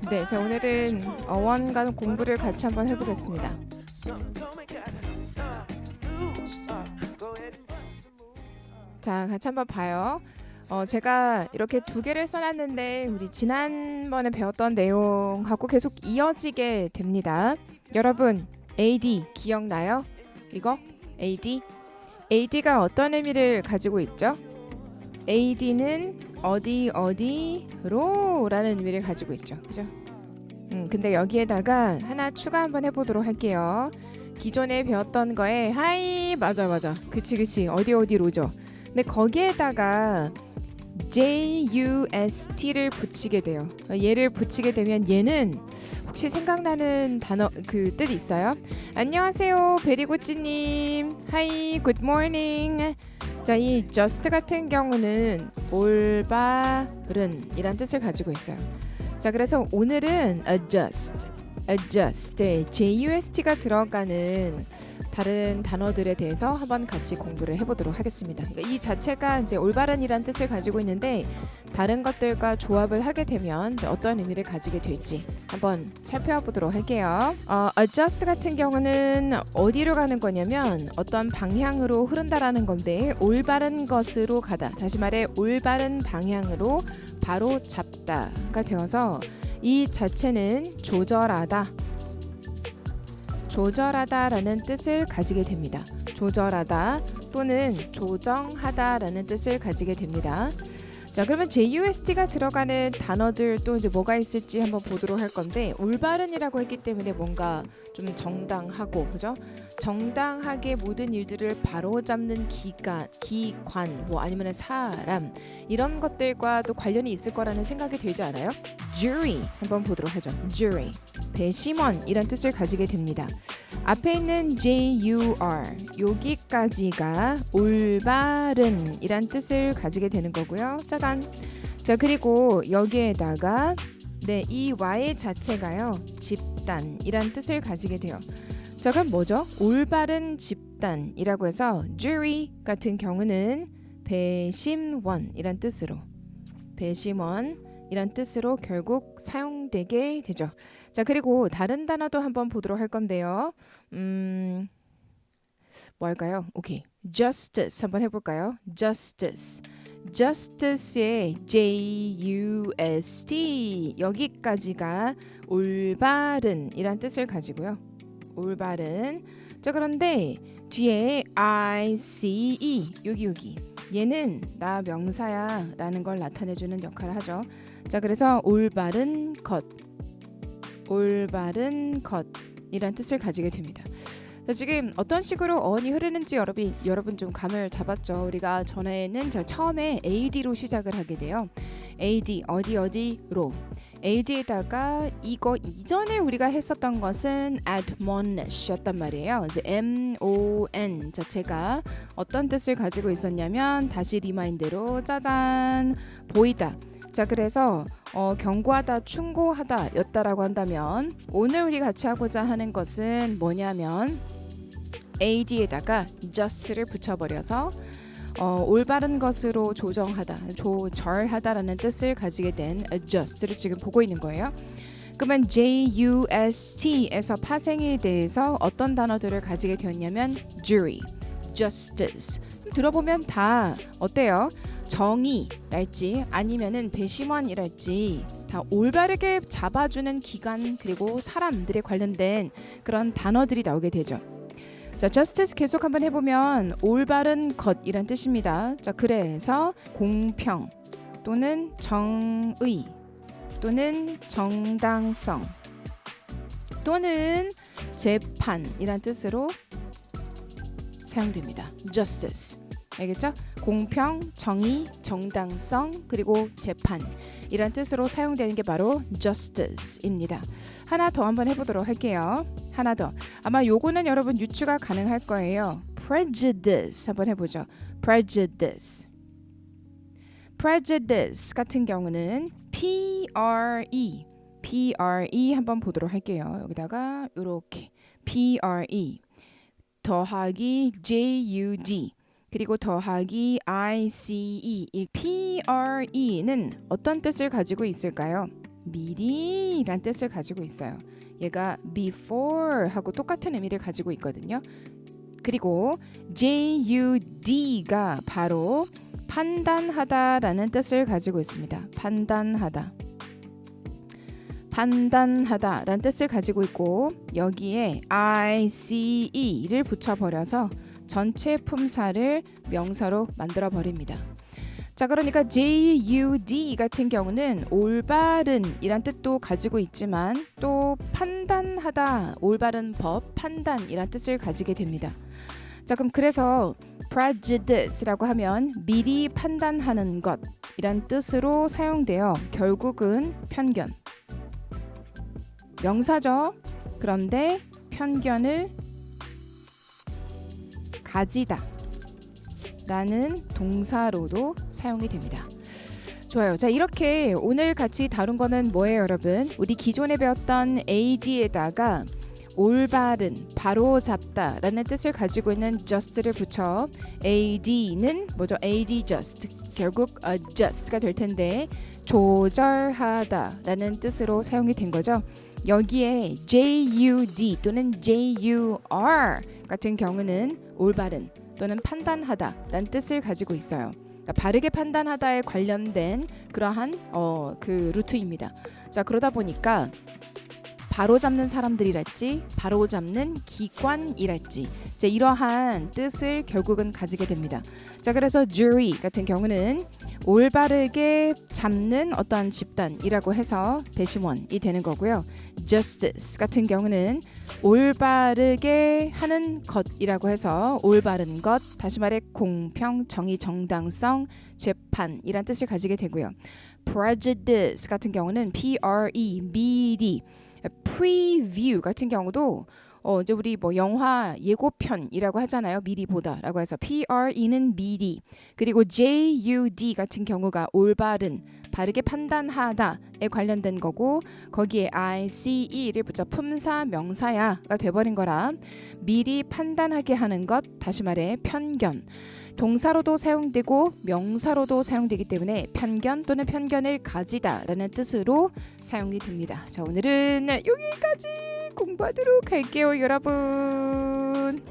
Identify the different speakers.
Speaker 1: 네, 자 오늘은 어원과 공부를 같이 한번 해보겠습니다. 자, 같이 한번 봐요. 제가 이렇게 두 개를 써놨는데 우리 지난번에 배웠던 내용하고 계속 이어지게 됩니다. 여러분, AD 기억나요? 이거? AD? AD가 어떤 의미를 가지고 있죠? AD는 어디로 라는 의미를 가지고 있죠. 그죠? 근데 여기에다가 하나 추가 한번 해보도록 할게요. 기존에 배웠던 거에 하이 맞아 그치 어디로죠. 근데 거기에다가 JUST를 붙이게 돼요. 얘를 붙이게 되면 얘는 혹시 생각나는 단어 그 뜻 있어요? 안녕하세요 베리구찌님 하이 굿모닝. 자, 이 just 같은 경우는 올바른 이란 뜻을 가지고 있어요. 자, 그래서 오늘은 adjust JUST가 들어가는 다른 단어들에 대해서 한번 같이 공부를 해보도록 하겠습니다. 그러니까 이 자체가 이제 올바른이란 뜻을 가지고 있는데 다른 것들과 조합을 하게 되면 이제 어떤 의미를 가지게 될지 한번 살펴보도록 할게요. adjust 같은 경우는 어디로 가는 거냐면 어떤 방향으로 흐른다라는 건데 올바른 것으로 가다. 다시 말해 올바른 방향으로 바로 잡다가 되어서 이 자체는 조절하다라는 뜻을 가지게 됩니다. 조절하다 또는 조정하다라는 뜻을 가지게 됩니다. 자, 그러면 JUST가 들어가는 단어들 또 이제 뭐가 있을지 한번 보도록 할 건데 올바른이라고 했기 때문에 뭔가 좀 정당하고 그죠? 정당하게 모든 일들을 바로잡는 기관 뭐 아니면 사람 이런 것들과 또 관련이 있을 거라는 생각이 들지 않아요? jury 한번 보도록 하죠. jury 배심원 이란 뜻을 가지게 됩니다. 앞에 있는 JUR 여기까지가 올바른 이란 뜻을 가지게 되는 거고요. 짜잔. 자, 그리고 여기에다가 이 Y 자체가요 집단이란 뜻을 가지게 돼요. 자, 그럼 뭐죠? 올바른 집단이라고 해서 jury 같은 경우는 배심원이란 뜻으로 결국 사용되게 되죠. 자, 그리고 다른 단어도 한번 보도록 할 건데요. 뭐 할까요? 오케이. justice 한번 해볼까요? justice의 JUST 여기까지가 올바른 이란 뜻을 가지고요. 올바른. 자, 그런데 뒤에 ICE 여기 얘는 나 명사야 라는 걸 나타내주는 역할을 하죠. 자, 그래서 올바른 것 이란 뜻을 가지게 됩니다. 자, 지금 어떤 식으로 어원이 흐르는지 여러분 좀 감을 잡았죠. 우리가 전에는 처음에 AD로 시작을 하게 돼요. AD 어디로 AD에다가 이거 이전에 우리가 했었던 것은 admonish였단 말이에요. 이제 MON 자체가 어떤 뜻을 가지고 있었냐면 다시 리마인드로 짜잔 보이다. 자, 그래서 경고하다, 충고하다 였다라고 한다면 오늘 우리 같이 하고자 하는 것은 뭐냐면 AD에다가 just를 붙여버려서 올바른 것으로 조절하다라는 뜻을 가지게 된 adjust를 지금 보고 있는 거예요. 그러면 JUST에서 파생에 대해서 어떤 단어들을 가지게 되었냐면 jury, justice 들어보면 다 어때요? 정의랄지 아니면은 배심원이랄지 다 올바르게 잡아주는 기관 그리고 사람들에 관련된 그런 단어들이 나오게 되죠. 자, justice 계속 한번 해보면 올바른 것이란 뜻입니다. 자, 그래서 공평 또는 정의 또는 정당성 또는 재판이란 뜻으로 사용됩니다. justice 알겠죠? 공평, 정의, 정당성 그리고 재판 이란 뜻으로 사용되는 게 바로 justice입니다. 하나 더 한번 해보도록 할게요. 하나 더. 아마 요거는 여러분 유추가 가능할 거예요. prejudice 한번 해보죠. prejudice 같은 경우는 PRE 한번 보도록 할게요. 여기다가 요렇게 PRE 더하기 JUD 그리고 더하기 ICE. 이 PRE는 어떤 뜻을 가지고 있을까요? 미리란 뜻을 가지고 있어요. 얘가 before 하고 똑같은 의미를 가지고 있거든요. 그리고 JUD가 바로 판단하다라는 뜻을 가지고 있습니다. 판단하다라는 뜻을 가지고 있고 여기에 ICE를 붙여버려서 전체 품사를 명사로 만들어버립니다. 자, 그러니까 JUD 같은 경우는 올바른 이란 뜻도 가지고 있지만 또 판단하다, 올바른 법, 판단 이란 뜻을 가지게 됩니다. 자, 그럼 그래서 prejudice라고 하면 미리 판단하는 것 이란 뜻으로 사용되어 결국은 편견. 명사죠. 그런데 편견을 가지다 라는 동사로도 사용이 됩니다. 좋아요. 자, 이렇게 오늘 같이 다룬 거는 뭐예요, 여러분? 우리 기존에 배웠던 AD에다가 올바른, 바로잡다 라는 뜻을 가지고 있는 just를 붙여 AD는 뭐죠? AD just. 결국 adjust가 될 텐데 조절하다 라는 뜻으로 사용이 된 거죠. 여기에 JUD 또는 JUR 같은 경우는 올바른 또는 판단하다 라는 뜻을 가지고 있어요. 그러니까 바르게 판단하다에 관련된 그러한 그 루트입니다. 자, 그러다 보니까 바로잡는 사람들이랄지 바로잡는 기관이랄지 이제 이러한 뜻을 결국은 가지게 됩니다. 자, 그래서 jury 같은 경우는 올바르게 잡는 어떠한 집단이라고 해서 배심원이 되는 거고요. justice 같은 경우는 올바르게 하는 것이라고 해서 올바른 것, 다시 말해 공평, 정의, 정당성, 재판이란 뜻을 가지게 되고요. prejudice 같은 경우는 mi리, preview 같은 경우도 이제 우리 뭐 영화 예고편이라고 하잖아요. 미리 보다라고 해서 pre는 미리, 그리고 JUD 같은 경우가 올바른, 바르게 판단하다에 관련된 거고 거기에 ICE를 붙여 품사 명사야가 돼버린 거라 미리 판단하게 하는 것, 다시 말해 편견. 동사로도 사용되고 명사로도 사용되기 때문에 편견 또는 편견을 가지다라는 뜻으로 사용이 됩니다. 자, 오늘은 여기까지 공부하도록 할게요, 여러분.